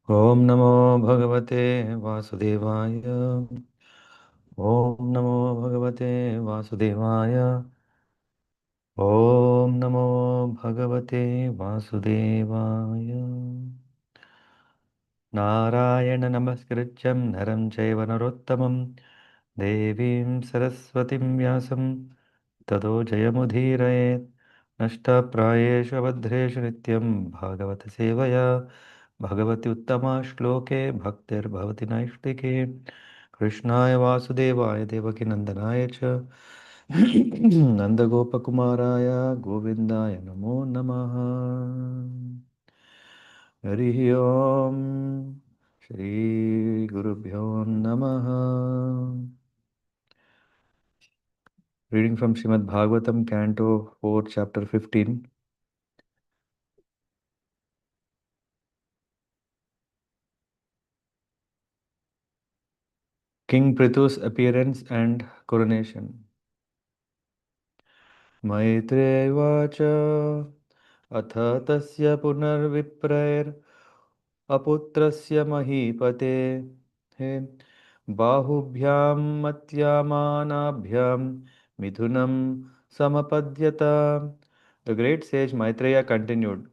Om Namo Bhagavate Vasudevaya. Om Namo Bhagavate Vasudevaya. Om Namo Bhagavate Vasudevaya. Narayana Namaskritcham Naram Chaiva Narottamam Devim Saraswatim Vyasam Tado Jayamudhirayet Nashta Prayeshu Abhadreshu Nityam Bhāgavata-sevayā Bhagavati Uttama Shloke Bhaktir Bhavati Naishtike Krishnaya Vasudevaya Devaki Nandanaya Cha Nanda Gopakumaraya Govindaya Namo Namaha Harihi Om Shri Gurubhyo Namaha. Reading from Srimad Bhagavatam, Canto 4, Chapter 15. King Pṛthu's appearance and coronation. Maitreya atha tasya punarviprair aputrasya mahipate he bahubhyam matyamanabhyam midhunam samapadyata. The great sage Maitreya continued,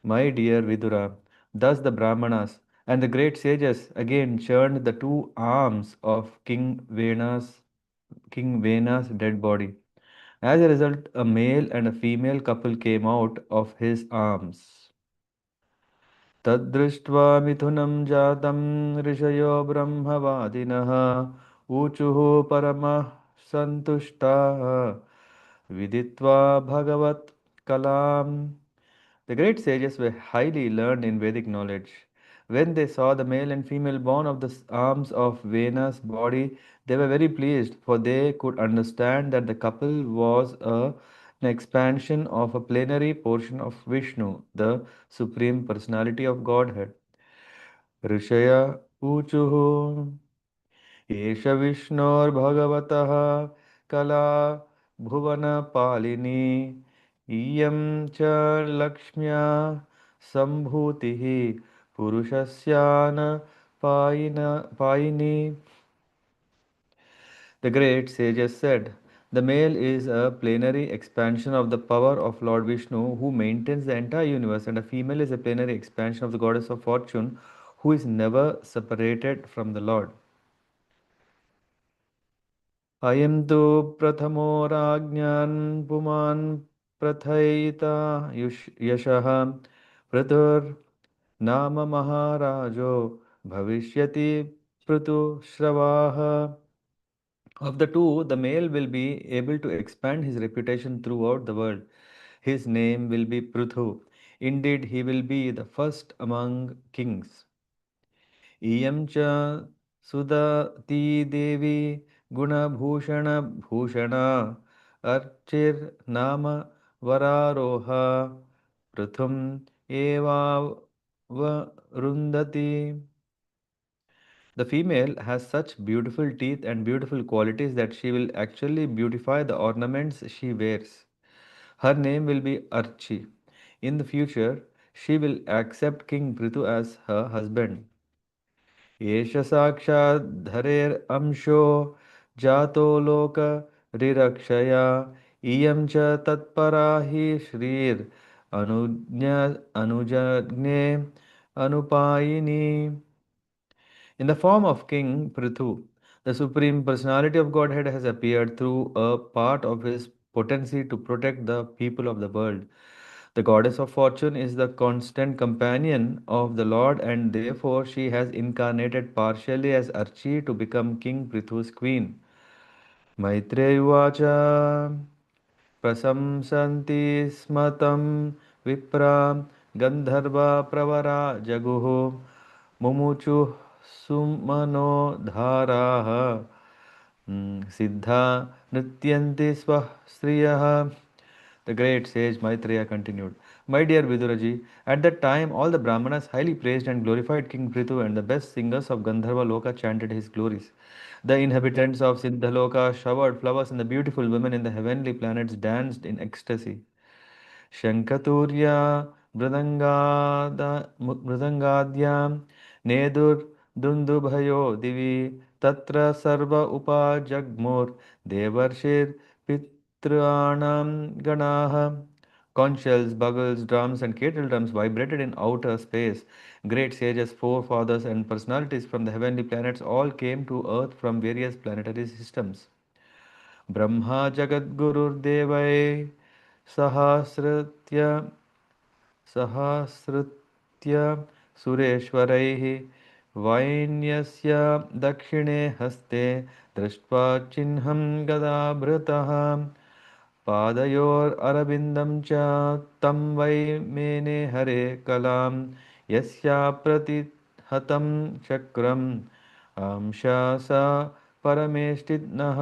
my dear Vidura, thus the Brahmanas and the great sages again churned the two arms of King Vena's dead body. As a result, a male and a female couple came out of his arms. तद्दृष्ट्वा मिथुनं जातं ऋषयो ब्रह्मवादिनः ऊचुः परमः सन्तुष्टाः विदित्वा भगवत् कलाम्. The great sages were highly learned in Vedic knowledge. When they saw the male and female born of the arms of Vena's body, they were very pleased, for they could understand that the couple was an expansion of a plenary portion of Vishnu, the Supreme Personality of Godhead. Rishaya Uchuhu एष विष्णोर्भगवतः कला भुवनपालिनी इयं च लक्ष्म्या सम्भूतिः पुरुषस्यान पायिनी. The great sages said, the male is a plenary expansion of the power of Lord Vishnu who maintains the entire universe, and a female is a plenary expansion of the goddess of fortune who is never separated from the Lord. अयं तु प्रथमो राज्ञान् पुमान् प्रथयिता यशः पृथुर्नाम महाराजो भविष्यति पृथुश्रवाः. Of the two, the male will be able to expand his reputation throughout the world. His name will be Pṛthu. Indeed, he will be the first among kings. इयं च सुदती देवी गुणभूषणभूषणा अर्चिर्नाम वरारोहा पृथुम् एवावरुन्धति. The female has such beautiful teeth and beautiful qualities that she will actually beautify the ornaments she wears. Her name will be Archi. In the future, she will accept King Pṛthu as her husband. एष साक्षात् धरेरंशो जातो लोकरिरक्षया इयं च तत्परा हि श्रीर् अनुजज्ञे अनुपायिनी. In the form of King Pṛthu, the Supreme Personality of Godhead has appeared through a part of his potency to protect the people of the world. The goddess of fortune is the constant companion of the Lord, and therefore she has incarnated partially as Archi to become King Pṛthu's queen. Maitreya Uvacha प्रशंसन्ति स्म तं विप्रा गन्धर्वा प्रवरा जगुः मुमुचुः सुमनो धाराः सिद्धा नृत्यन्ति स्वः श्रियः. The great sage Maitreya continued, "My dear Viduraji, at that time all the Brahmanas highly praised and glorified King Pṛthu, and the best singers of Gandharva Loka chanted his glories. The inhabitants of Siddhaloka showered flowers, and the beautiful women in the heavenly planets danced in ecstasy. शङ्खतूर्या मृदङ्गाद्यां नेदुर्दुन्दुभयो दिवि तत्र सर्व उपाजग्मुर्देवर्षिर्पितॄणां गणाः. Conch shells, bugles, drums, and kettle drums vibrated in outer space. Great sages, forefathers, and personalities from the heavenly planets all came to earth from various planetary systems. Brahma जगद्गुरुर्देवै सहस्रत्य सहस्रत्य सुरेश्वरैः वैन्यस्य दक्षिणे हस्ते दृष्ट्वा चिह्नं गदाभृतः पादयोररविन्दं च तं वै मेने हरे कलां यस्या प्रतिहतं चक्रम् अंशा स परमेष्टिनः.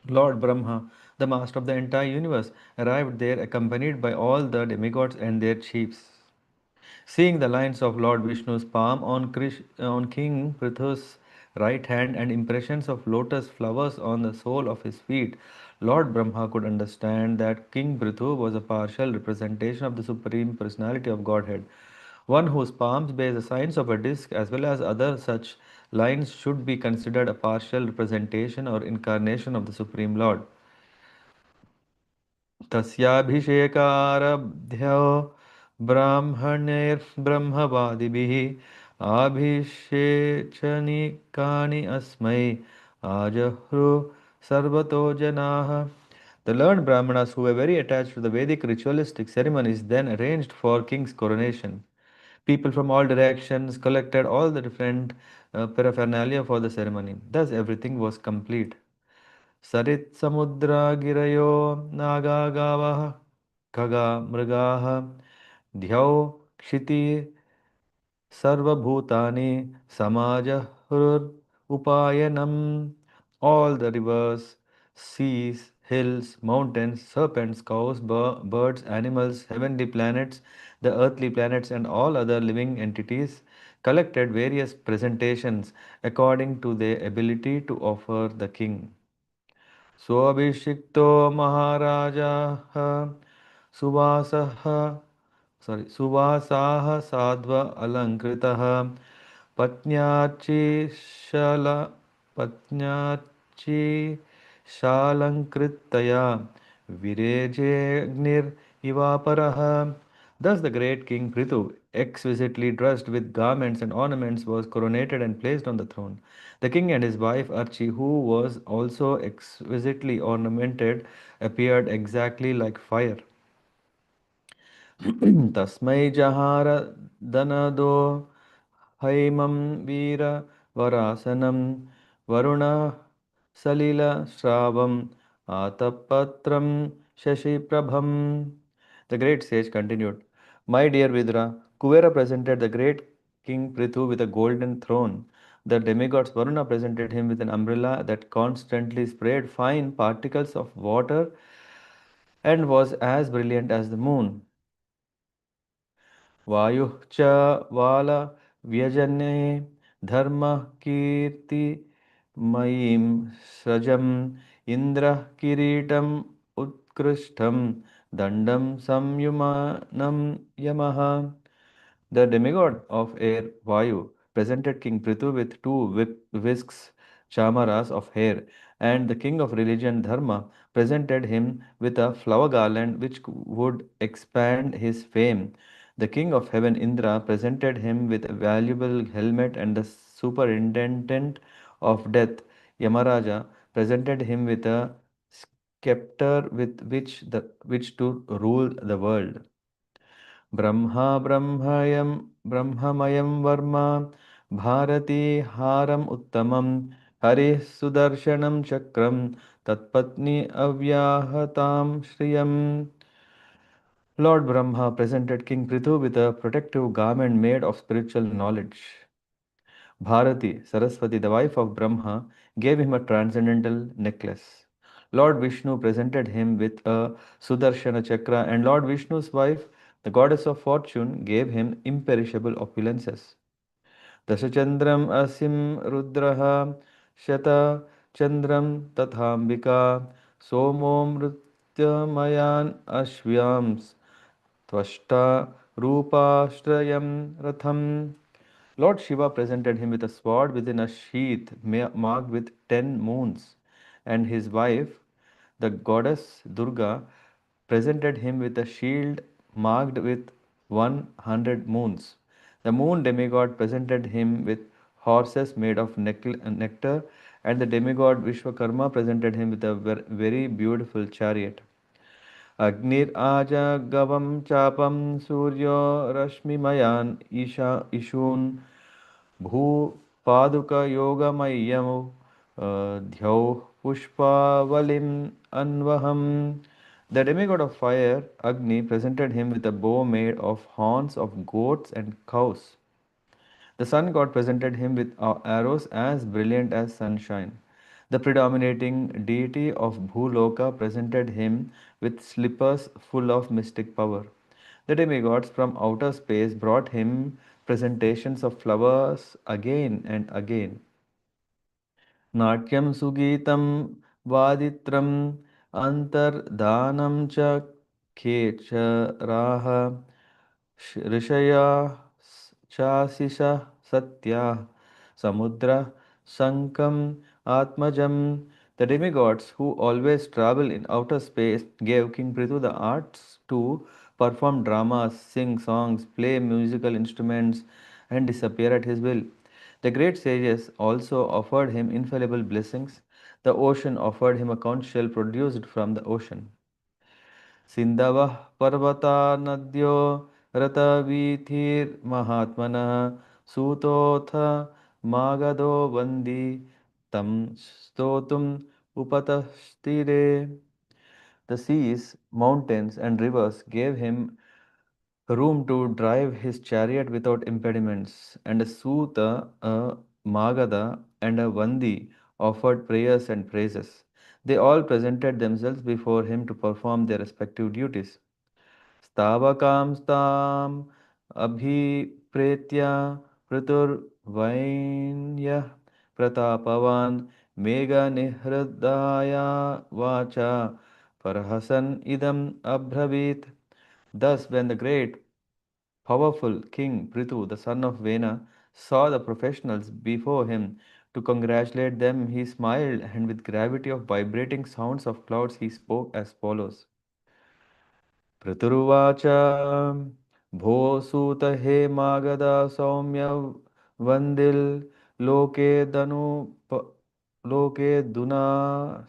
Lord Brahma, the master of the entire universe, arrived there accompanied by all the demigods and their chiefs. Seeing the lines of Lord Vishnu's palm on, on King Prithu's right hand and impressions of lotus flowers on the sole of his feet, Lord Brahma could understand that King Prithu was a partial representation of the Supreme Personality of Godhead. One whose palms bear the signs of a disc as well as other such lines should be considered a partial representation or incarnation of the Supreme Lord. तस्याभिषेकारभ्यो ब्राह्मणैर्ब्रह्मवादिभिः अभिषेचनिकानि अस्मै आजह्रु सर्वतो जनाः. The learned Brahmanas who were very attached to the Vedic ritualistic ceremonies then arranged for king's coronation. People from all directions collected all the different paraphernalia for the ceremony. Thus everything was complete. Sarit samudra girayo naga gavah kaga mrigaha dhyau kshiti sarvabhutani samajahur upayanam. All the rivers, seas, hills, mountains, serpents, cows, birds, animals, heavenly planets, the earthly planets, and all other living entities collected various presentations according to their ability to offer the king. Swabhishikto Maharaja Suvasaha Suvasaha Sadva Alankritaha Patnyachi Shala Patnyachi Shalankritaya Virejagnir Ivaparaha. Thus the great King Prithu, exquisitely dressed with garments and ornaments, was coronated and placed on the throne. The king and his wife Archie, who was also exquisitely ornamented, appeared exactly like fire. तस्मै जहार दनदो हैमं वीर वरासनं Varun सलिलश्रावं आतपत्रं शशिप्रभम्. The great sage continued, "My dear Vidra, Kuvera presented the great King Prithu with a golden throne. The demigods Varuna presented him with an umbrella that constantly sprayed fine particles of water and was as brilliant as the moon. वायुः च वालव्यजने धर्मकीर्तिमयीं सृजम् इन्द्रः किरीटम् उत्कृष्टं दण्डं संयुमानं यमः." The demigod of air, Vayu, presented King Prithu with two whisks, chamaras of hair, and the king of religion, Dharma, presented him with a flower garland which would expand his fame. The king of heaven, Indra, presented him with a valuable helmet, and the superintendent of death, Yamaraja, presented him with a scepter with which to rule the world. Brahma ब्रह्ममयं Verma Bharti हारम् उत्तमं हरिः सुदर्शनं चक्रं Tatpatni avyahatam shriyam. Lord Brahma presented King Pṛthu with a protective garment made of spiritual knowledge. Bharati, Saraswati, the wife of Brahma, gave him a transcendental necklace. Lord Vishnu presented him with a Sudarshana chakra, and Lord Vishnu's wife, the goddess of fortune, gave him imperishable opulences. Dashachandram asim rudraha shata chandram tathambika somo mrityamayan ashvyams tvashta rupashrayam ratham. Lord Shiva presented him with a sword within a sheath marked with 10 moons, and his wife, the goddess Durga, presented him with a shield marked with 100 moons. The moon demigod presented him with horses made of nectar, and the demigod Vishwakarma presented him with a very beautiful chariot. Agnir aja gavam chapam suryo rashmimayan ishun भूपादुकयोगमय्यमो द्यौः पुष्पावलिम् अन्वहम्. The demigod of fire, Agni, presented him with a bow made of horns of goats and cows. The sun god presented him with arrows as brilliant as sunshine. The predominating deity of Bhuloka presented him with slippers full of mystic power. The demigods from outer space brought him presentations of flowers again and again. नाट्यं सुगीतं वादित्रम् अन्तर्धानं च खेचराः ऋषया चाशिषः सत्याः समुद्रः शङ्खम् आत्मजम्. The demigods who always travel in outer space gave King Prithu the arts to perform dramas, sing songs, play musical instruments, and disappear at his will. The great sages also offered him infallible blessings. The ocean offered him a conch shell produced from the ocean. सिन्धवः पर्वता नद्यो रतवीथिर्महात्मनः सूतोऽथ मागधो वन्दी तं स्तोतुम् उपतस्थिरे. The seas, mountains, and rivers gave him room to drive his chariot without impediments, and a Suta, a Magadha, and a Vandi offered prayers and praises. They all presented themselves before him to perform their respective duties. Stavakam stam abhipretya pruturvainya pratapavan mega nihridaya vacha parhasan idam abhravit. Thus, when the great powerful King Prithu, the son of Vena, saw the professionals before him to congratulate them. He smiled, and with gravity of vibrating sounds of clouds, he spoke as follows. Prithuruvacha Bho Suta He Magada Saumya Vandil Loke Danu Loke Duna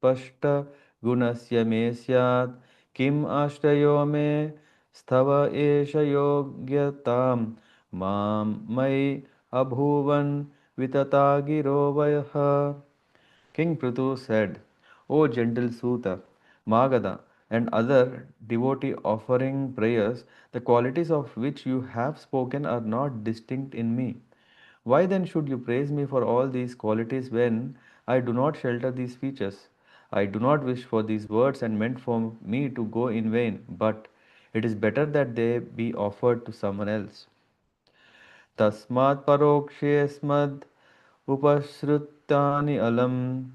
Spashta Gunasya Me Syat Kim Ashtayo Me Sthava Esha Yogyatam Mam Mai Abhuvan Vitatagiro Vayaha. King Prithu said, O gentle Suta, Magadha, and other devotee offering prayers, the qualities of which you have spoken are not distinct in me. Why then should you praise me for all these qualities when I do not shelter these features? I do not wish for these words and meant for me to go in vain, but it is better that they be offered to someone else. Tasmat parokshe smad upasruttani alam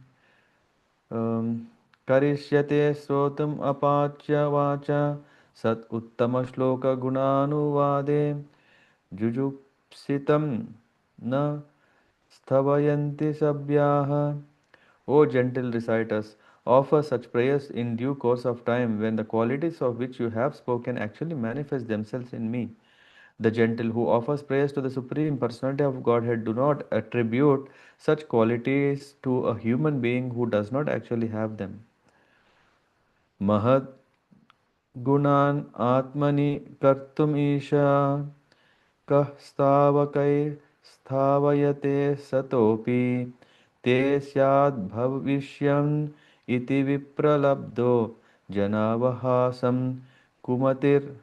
करिष्यते श्रोतुम् अपाच्य वाचा सत् उत्तमश्लोकगुणानुवादे जुजुप्सितं न स्थवयन्ति सभ्याः. O gentle reciters, offer such prayers in due course of time when the qualities of which you have spoken actually manifest themselves in me. The gentle who offers prayers to the Supreme Personality of Godhead do not attribute such qualities to a human being who does not actually have them. Mahad gunan atmani kartum isha kah stavakai stavayate satopi te syad bhavishyam iti vipralabdho janavahasam kumatir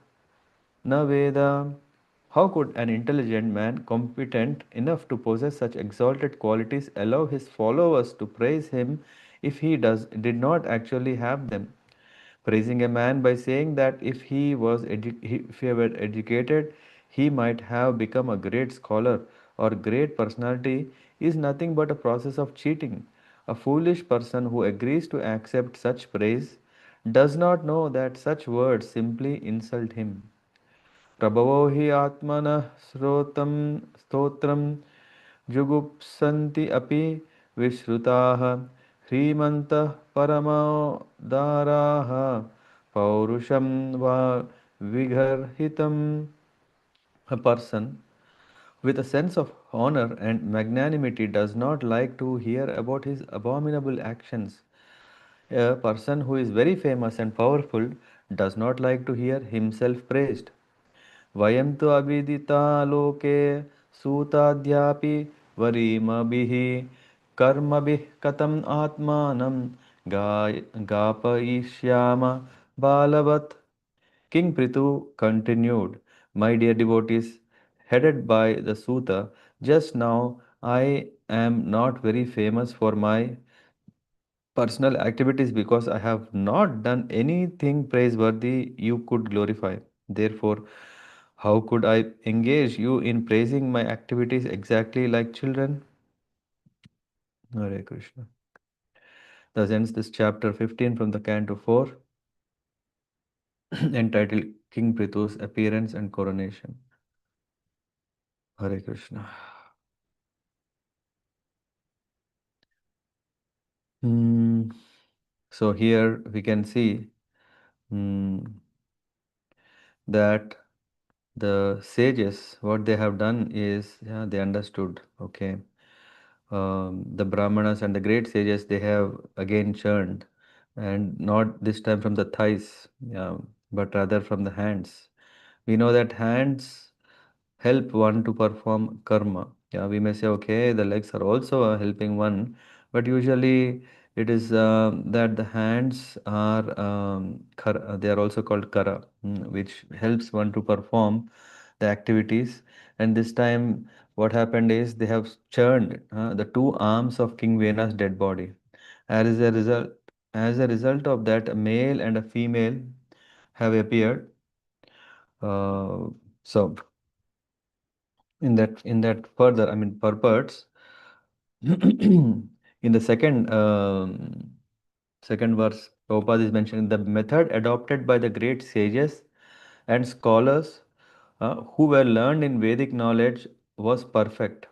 naveda. How could an intelligent man, competent enough to possess such exalted qualities, allow his followers to praise him if did not actually have them? Praising a man by saying that if he were educated, he might have become a great scholar or great personality is nothing but a process of cheating. A foolish person who agrees to accept such praise does not know that such words simply insult him. प्रभवो हि आत्मनः स्तोत्रं जुगुप्सन्ति अपि विश्रुताः ह्रीमन्तः परमोदाराः पौरुषं वा विगर्हितम्. A person with a sense of honor and magnanimity does not like to hear about his abominable actions. A person who is very famous and powerful does not like to hear himself praised. वयं तु अविदितालोके सूताद्यापि वरीमभिः कर्मभिः कथम् आत्मानं गापयिष्याम बालवत्. King Pṛthu continued, my dear devotees, headed by the Suta, just now I am not very famous for my personal activities because I have not done anything praiseworthy you could glorify. Therefore, how could I engage you in praising my activities exactly like children? Hare Krishna. Thus ends this chapter 15 from the Canto 4, entitled King Pṛthu's Appearance and Coronation. Hare Krishna. Hmm. So here we can see that the sages, what they have done is, yeah, they understood, okay, the Brahmanas and the great sages, they have again churned, and not this time from the thighs, yeah, but rather from the hands. We know that hands help one to perform karma. Yeah, we may say, okay, the legs are also helping one, but usually it is that the hands are they are also called kara, which helps one to perform the activities. And this time, what happened is they have churned the two arms of King Vena's dead body. As a result, as a result of that, a male and a female have appeared. So in that further, I mean, purports in the second verse, Prabhupada is mentioning the method adopted by the great sages and scholars who were learned in Vedic knowledge was perfect.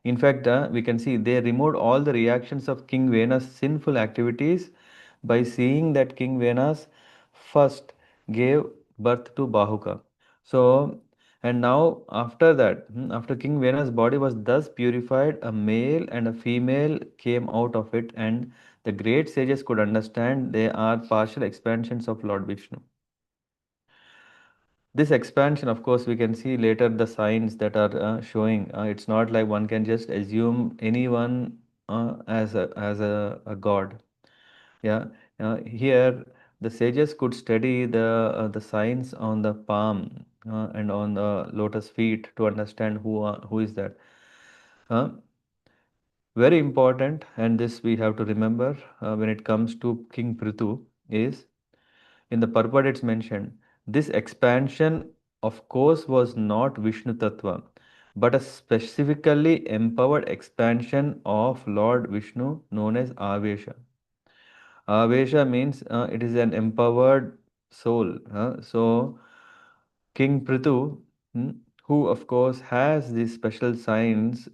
In fact, we can see they removed all the reactions of King Vena's sinful activities by seeing that King Venas first gave birth to Bahuka. So, and now after that, after King Vena's body was thus purified, a male and a female came out of it, and the great sages could understand they are partial expansions of Lord Vishnu. This expansion, of course, we can see later the signs that are showing. It's not like one can just assume anyone as a god. Yeah, here the sages could study the signs on the palm and on the lotus feet to understand who is that. Uh, Very important, and this we have to remember when it comes to King Pṛthu is in the purport it's mentioned this expansion of course was not Vishnu Tattva but a specifically empowered expansion of Lord Vishnu known as Avesha. Avesha means it is an empowered soul. So King Pṛthu, who of course has these special signs,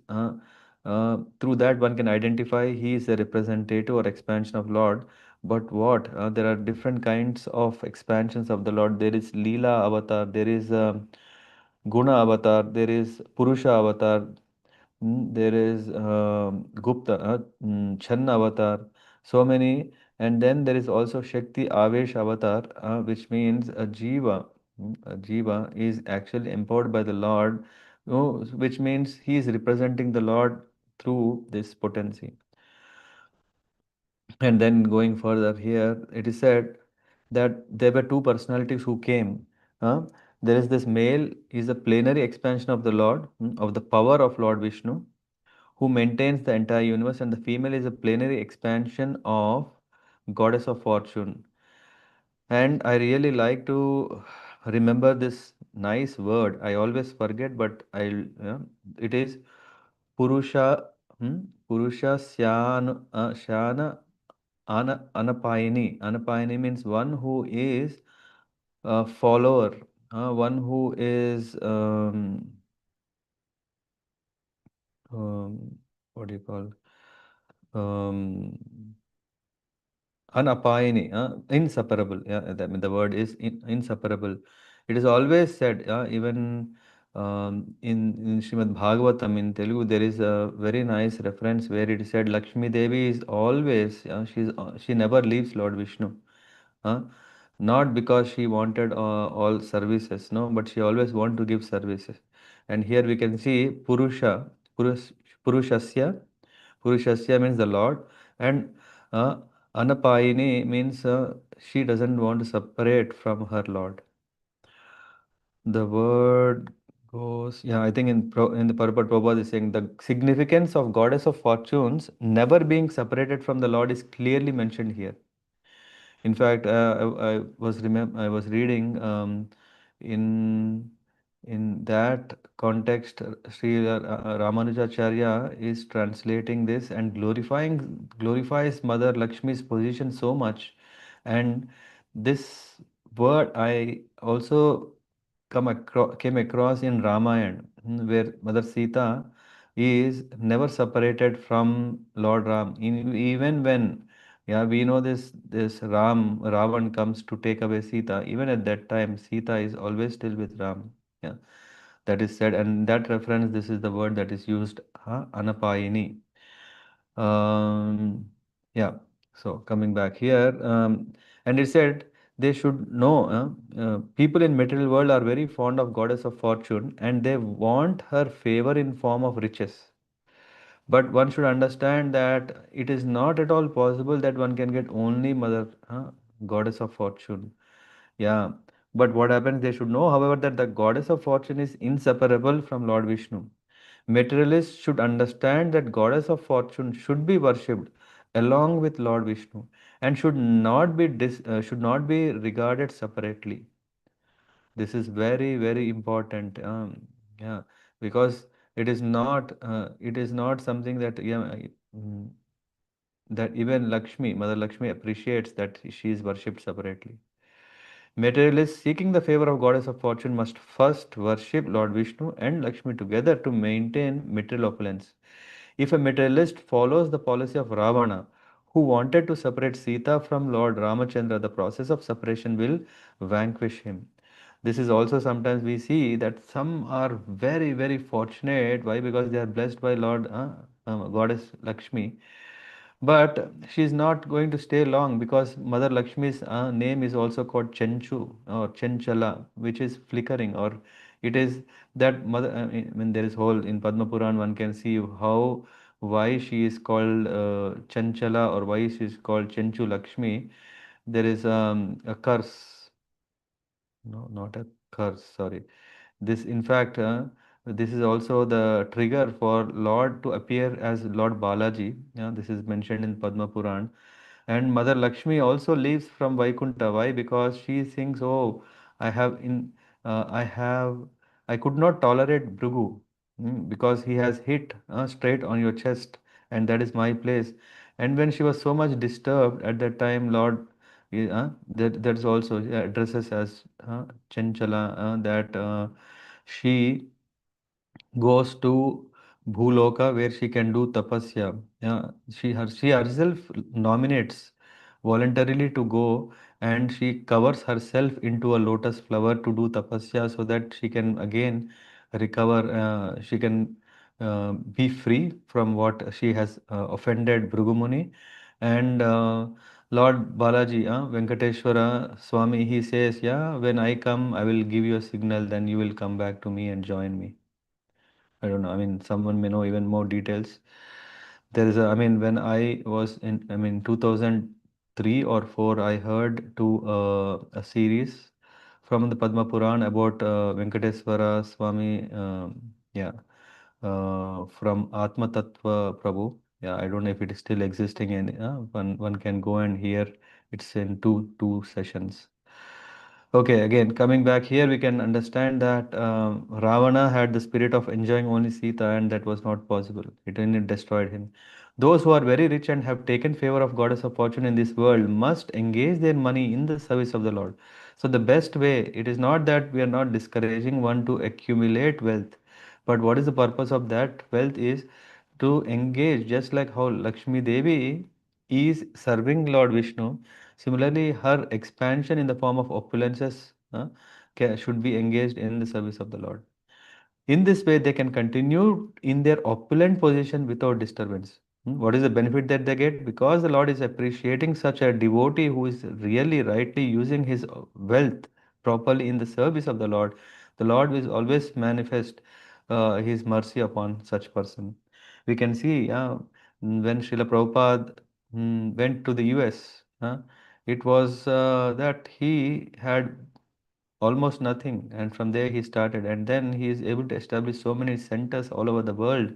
through that one can identify he is a representative or expansion of Lord. But what? There are different kinds of expansions of the Lord. There is Leela avatar, there is Guna avatar, there is Purusha avatar, there is Gupta, Channa avatar, so many. And then there is also Shakti Avesh avatar, which means a Jiva. A Jiva is actually empowered by the Lord, which means he is representing the Lord through this potency. And then going further here, it is said that there were two personalities who came. Uh, there is this male is a plenary expansion of the Lord, of the power of Lord Vishnu, who maintains the entire universe, and the female is a plenary expansion of goddess of fortune. And I really like to remember this nice word. I always forget, but it is Purusha, Purusha Syana Anapayini. Anapayini means one who is a follower, one who is what do you call? Um, Unapayani, inseparable. Yeah, I mean, the word is inseparable. It is always said, even in Srimad Bhagavatam in Telugu, there is a very nice reference where it is said Lakshmi Devi is always, she never leaves Lord Vishnu. Uh, Not because she wanted all services, no, but she always want to give services. And here we can see Purushasya. Purushasya means the Lord, and uh, Anapayini means she doesn't want to separate from her Lord. The word goes, yeah, I think in the purport Prabhupada is saying the significance of goddess of fortunes never being separated from the Lord is clearly mentioned here. In fact, I was reading in that context, Sri Ramanujacharya is translating this and glorifies Mother Lakshmi's position so much, and this word I also came across in Ramayana, where Mother Sita is never separated from Lord Ram, even when, yeah, we know this Ravan comes to take away Sita. Even at that time, Sita is always still with Ram. Yeah, that is said, and that reference, this is the word that is used, Anapayini. Um, yeah. So coming back here, and it said they should know. People in material world are very fond of goddess of fortune, and they want her favor in form of riches. But one should understand that it is not at all possible that one can get only Mother, Goddess of Fortune. Yeah. But what happens, they should know, however, that the Goddess of Fortune is inseparable from Lord Vishnu. Materialists should understand that Goddess of Fortune should be worshipped along with Lord Vishnu and should not be regarded separately. This is very, very important. Yeah, because it is not something that, that even Mother Lakshmi appreciates that she is worshipped separately. Materialists seeking the favor of Goddess of Fortune must first worship Lord Vishnu and Lakshmi together to maintain material opulence. If a materialist follows the policy of Ravana, who wanted to separate Sita from Lord Ramachandra, the process of separation will vanquish him. This is also sometimes we see that some are very, very fortunate. Why? Because they are blessed by Lord Goddess Lakshmi. But she is not going to stay long because Mother Lakshmi's name is also called Chenchu or Chenchala, which is flickering, or it is that mother. I mean, there is whole in Padma Puran one can see how why she is called Chanchala or why she is called Chenchu Lakshmi. There is a curse. No, not a curse. Sorry. This, in fact, this is also the trigger for Lord to appear as Lord Balaji. Yeah, this is mentioned in Padma Puran. And Mother Lakshmi also leaves from Vaikunta. Why? Because she thinks, oh, I have in, I have, I could not tolerate Bhrigu, because he has hit straight on your chest, and that is my place. And when she was so much disturbed at that time, Lord, that is also, yeah, addresses as Chanchala, that she goes to Bhuloka where she can do tapasya. Yeah, she herself nominates voluntarily to go, and she covers herself into a lotus flower to do tapasya so that she can again recover. She can be free from what she has offended Bhrigumuni. And Lord Balaji, Venkateshwara Swami, he says, yeah, when I come, I will give you a signal, then you will come back to me and join me. I don't know. I mean, someone may know even more details. There is a, I mean, when I was in, I mean, 2003 or 4, I heard a series from the Padma Puran about Venkateswara Swami, yeah, from Atma Tattva Prabhu. Yeah, I don't know if it is still existing, and one can go and hear. It's in two sessions. Okay, again, coming back here, we can understand that Ravana had the spirit of enjoying only Sita, and that was not possible. It only destroyed him. Those who are very rich and have taken favor of goddess of fortune in this world must engage their money in the service of the Lord. So the best way, it is not that we are not discouraging one to accumulate wealth, but what is the purpose of that wealth is to engage, just like how Lakshmi Devi is serving Lord Vishnu. Similarly, her expansion in the form of opulences should be engaged in the service of the Lord. In this way, they can continue in their opulent position without disturbance. What is the benefit that they get? Because the Lord is appreciating such a devotee who is really rightly using his wealth properly in the service of the Lord will always manifest his mercy upon such person. We can see when Srila Prabhupada went to the US, it was that he had almost nothing, and from there he started, and then he is able to establish so many centers all over the world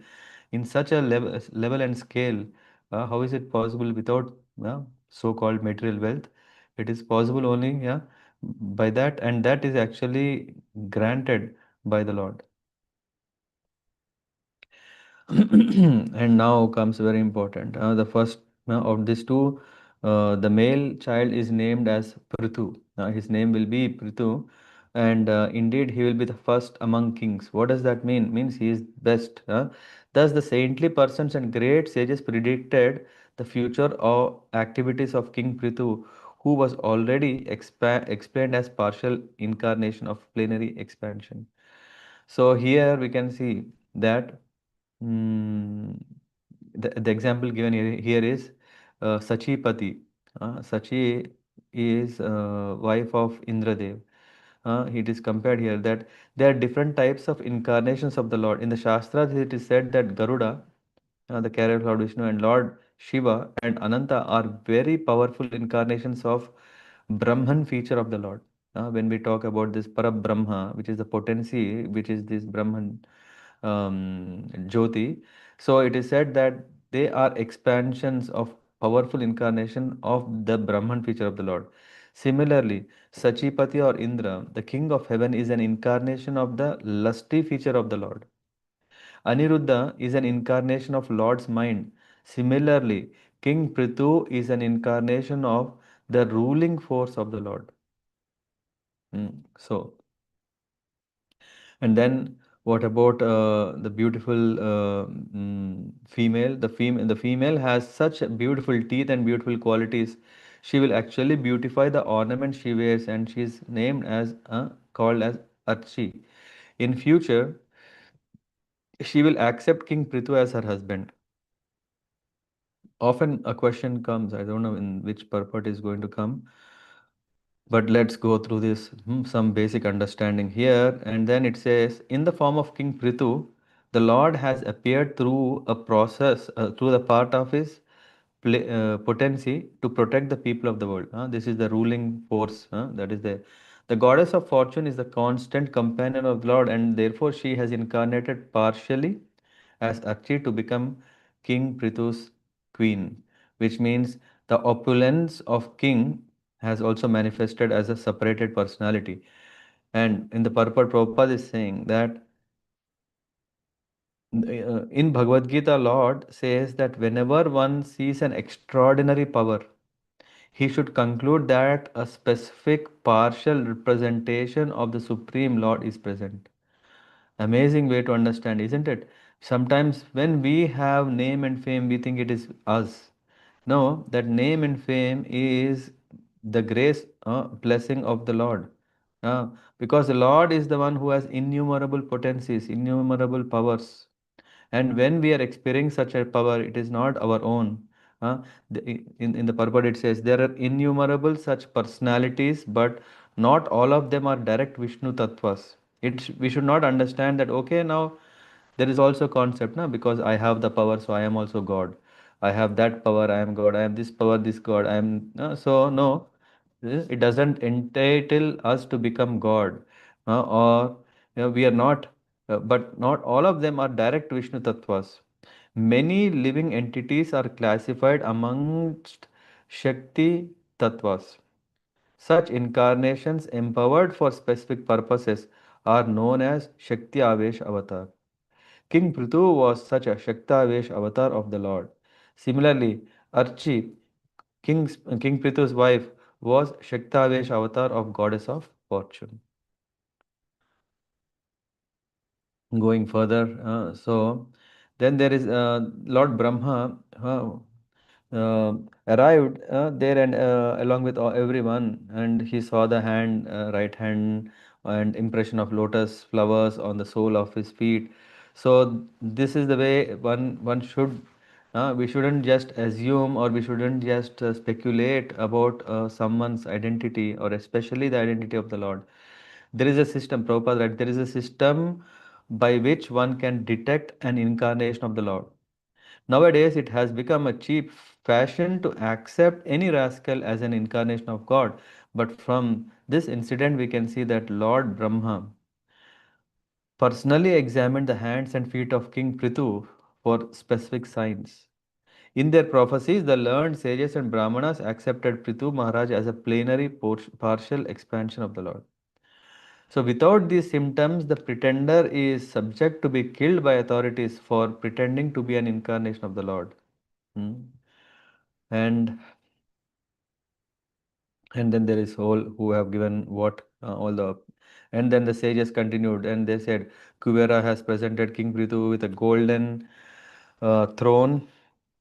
in such a level and scale. How is it possible without so-called material wealth? It is possible only, by that, and that is actually granted by the Lord. And now comes very important. The first of these two, the male child is named as Pṛthu. His name will be Pṛthu, and indeed he will be the first among kings. What does that mean? Means he is best. Thus, the saintly persons and great sages predicted the future of activities of King Pṛthu, who was already explained as partial incarnation of plenary expansion. So here we can see that. Mm, the example given here is Sachipati. Sachi is wife of Indradev. It is compared here that there are different types of incarnations of the Lord. In the Shastras, it is said that Garuda, the carrier of Lord Vishnu, and Lord Shiva and Ananta are very powerful incarnations of Brahman feature of the Lord. When we talk about this Parabrahma, which is the potency, which is this Brahman Jyoti, so it is said that they are expansions of powerful incarnation of the Brahman feature of the Lord. Similarly, Sachipati or Indra, the king of heaven, is an incarnation of the lusty feature of the Lord. Aniruddha is an incarnation of Lord's mind. Similarly, King Prithu is an incarnation of the ruling force of the Lord. So, and then what about the beautiful female? The female has such beautiful teeth and beautiful qualities. She will actually beautify the ornament she wears, and she is named as called as Archi. In future, she will accept King Prithu as her husband. Often a question comes, I don't know in which purport is going to come, but let's go through this some basic understanding here. And then it says, in the form of King Prithu, the Lord has appeared through a process, through the part of his potency to protect the people of the world. This is the ruling force. That is the goddess of fortune is the constant companion of the Lord, and therefore she has incarnated partially as Archi to become King Prithu's queen, which means the opulence of king has also manifested as a separated personality. And in the purport, Prabhupada is saying that in Bhagavad Gita, Lord says that whenever one sees an extraordinary power, he should conclude that a specific partial representation of the Supreme Lord is present. Amazing way to understand, isn't it? Sometimes when we have name and fame, we think it is us. No, that name and fame is the grace, blessing of the Lord. Because the Lord is the one who has innumerable potencies, innumerable powers. And when we are experiencing such a power, it is not our own. In the purport, it says there are innumerable such personalities, but not all of them are direct Vishnu Tattvas. We should not understand that, okay, now there is also concept, because I have the power, so I am also God. I have that power, I am God, I am this power, this God, I am. So, no, it doesn't entitle us to become God. Or we are not, but not all of them are direct Vishnu Tattvas. Many living entities are classified amongst Shakti Tattvas. Such incarnations empowered for specific purposes are known as Shakti Avesh Avatar. King Pṛthu was such a Shaktavesh avatar of the Lord. Similarly, Archi, King Pṛthu's wife, was Shaktavesh avatar of goddess of fortune. Going further, so then there is Lord Brahma uh, arrived there and along with everyone, and he saw the hand, right hand, and impression of lotus flowers on the sole of his feet. So this is the way one should. We shouldn't just assume, or we shouldn't just speculate about someone's identity, or especially the identity of the Lord. There is a system, Prabhupada, right? There is a system by which one can detect an incarnation of the Lord. Nowadays, it has become a cheap fashion to accept any rascal as an incarnation of God. But from this incident, we can see that Lord Brahma personally examined the hands and feet of King Prithu for specific signs. In their prophecies, the learned sages and Brahmanas accepted Prithu Maharaj as a plenary partial expansion of the Lord. So, without these symptoms, the pretender is subject to be killed by authorities for pretending to be an incarnation of the Lord. Hmm. And and then there is all who have given what all the, and then the sages continued and they said, Kuvera has presented King Prithu with a golden throne.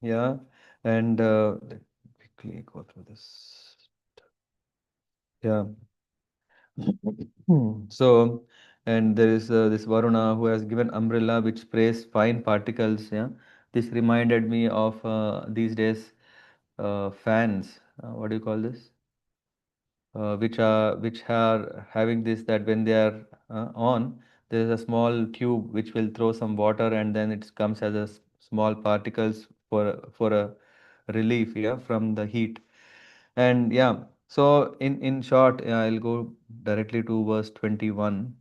Yeah, and let me quickly go through this. Yeah. So, and there is this Varuna who has given umbrella which sprays fine particles. Yeah, this reminded me of these days fans. What do you call this? Which are having this, that when they are on, there is a small tube which will throw some water and then it comes as a small particles for a relief, yeah, from the heat. And yeah, so in short, yeah, I'll go directly to verse 21.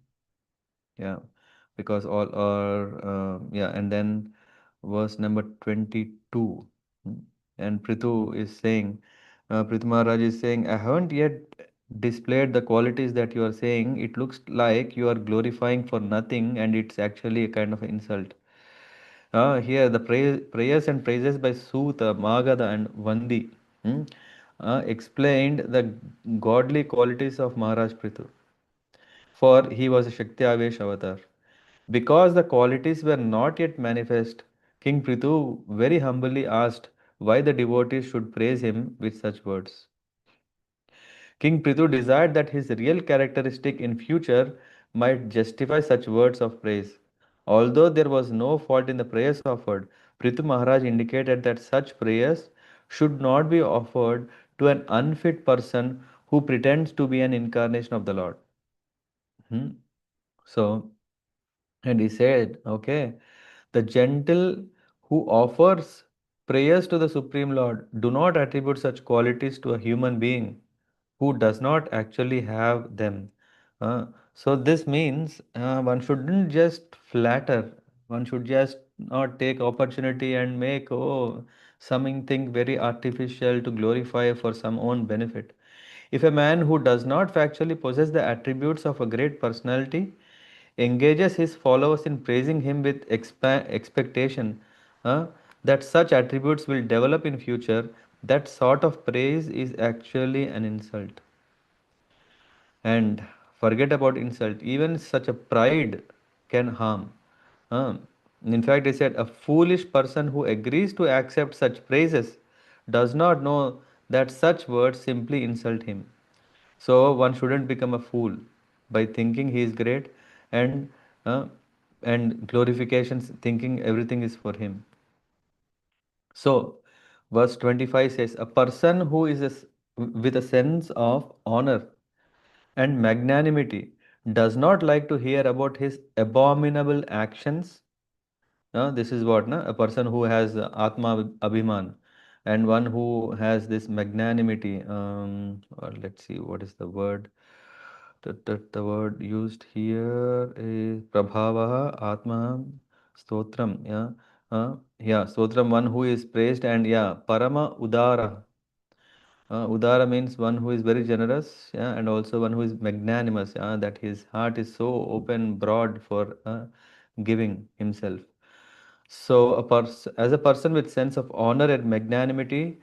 Yeah, because all are yeah, and then verse number 22. Mm. And Prithu is saying, Prithu Maharaj is saying, I haven't yet displayed the qualities that you are saying. It looks like you are glorifying for nothing, and it's actually a kind of insult. Here, the prayers and praises by Suta, Magadha, and Vandi explained the godly qualities of Maharaj Prithu, for he was a Shakti Avesh avatar. Because the qualities were not yet manifest, King Prithu very humbly asked why the devotees should praise him with such words. King Prithu desired that his real characteristic in future might justify such words of praise. Although there was no fault in the prayers offered, Prithu Maharaj indicated that such prayers should not be offered to an unfit person who pretends to be an incarnation of the Lord. Hmm. So, and he said, okay, the gentle who offers prayers to the Supreme Lord do not attribute such qualities to a human being who does not actually have them. So this means one shouldn't just flatter. One should just not take opportunity and make something very artificial to glorify for some own benefit. If a man who does not factually possess the attributes of a great personality engages his followers in praising him with expectation uh, that such attributes will develop in future, that sort of praise is actually an insult. And forget about insult, even such a pride can harm. In fact, he said, a foolish person who agrees to accept such praises does not know that such words simply insult him. So one shouldn't become a fool by thinking he is great and uh, and glorifications, thinking everything is for him. So, verse 25 says, a person who is with a sense of honor and magnanimity does not like to hear about his abominable actions This is what, na? A person who has Atma Abhiman and one who has this magnanimity. Or let's see, what is the word? The word used here is Prabhavaha Atma Stotram. Yeah, Stotram, one who is praised, and yeah, Parama Udara. Udara means one who is very generous, yeah, and also one who is magnanimous, yeah, that his heart is so open, broad for giving himself. So, as a person with sense of honor and magnanimity,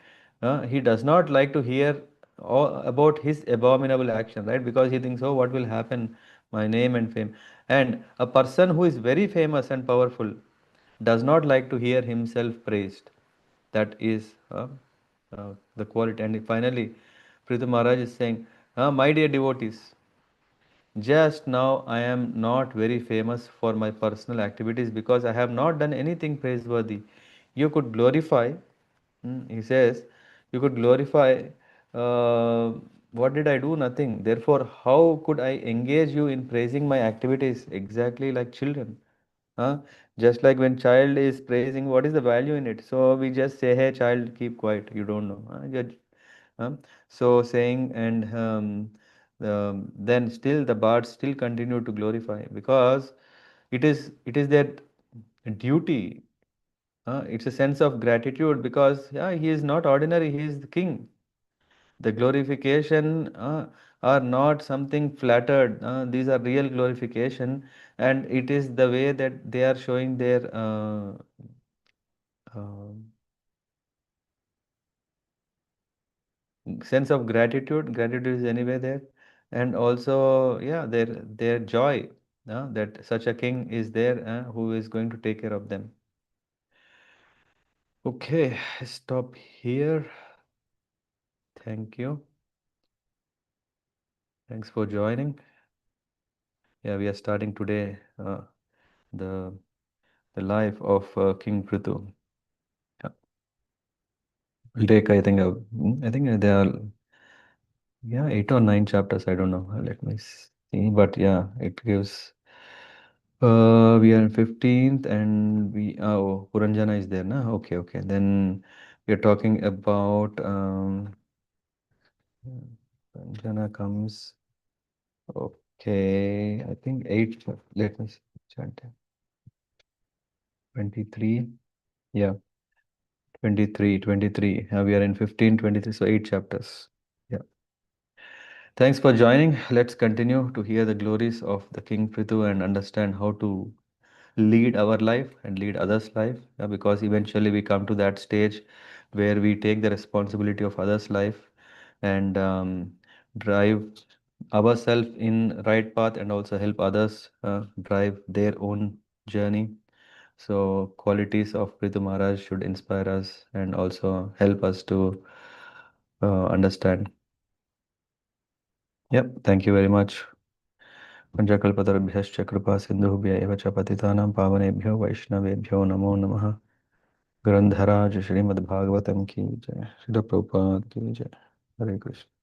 he does not like to hear about his abominable action, right? Because he thinks, oh, what will happen? My name and fame. And a person who is very famous and powerful does not like to hear himself praised. That is the quality. And finally, Pṛthu Maharaj is saying, my dear devotees, just now I am not very famous for my personal activities because I have not done anything praiseworthy. You could glorify, he says, you could glorify, uh, what did I do? Nothing. Therefore, how could I engage you in praising my activities? Exactly like children. Huh? Just like when child is praising, what is the value in it? So we just say, hey child, keep quiet. You don't know. Huh? So saying, and then still the bards still continue to glorify because it is their duty. It's a sense of gratitude because yeah, he is not ordinary. He is the king. The glorification are not something flattered. These are real glorification, and it is the way that they are showing their uh, sense of gratitude. Gratitude is anyway there, and also yeah, their joy that such a king is there who is going to take care of them. Okay, stop here. Thank you. Thanks for joining. Yeah, we are starting today the the life of King Pṛthu. Yeah. We'll take, I think there are, yeah, 8 or 9 chapters. I don't know. Let me see. But yeah, it gives. We are in 15th, and oh, Puranjana is there, na? Okay, okay. Then we are talking about Puranjana comes. Okay, I think eight. Let me see. Chant 23. Yeah, 23, 23. We are in 15, 23. So 8 chapters. Yeah. Thanks for joining. Let's continue to hear the glories of the King Pṛthu and understand how to lead our life and lead others' life. Because eventually we come to that stage where we take the responsibility of others' life and drive ourselves in right path and also help others drive their own journey. So qualities of Pṛthu Maharaj should inspire us and also help us to understand. Yep, thank you very much. पंचकल्पतरुभ्यश्च कृपा सिन्धुभ्य एव च पतितानां पावनेभ्यो वैष्णवेभ्यो नमो नमः। ग्रंथराज श्रीमद्भागवतम की जय। श्रील प्रभुपाद की जय। हरे कृष्ण।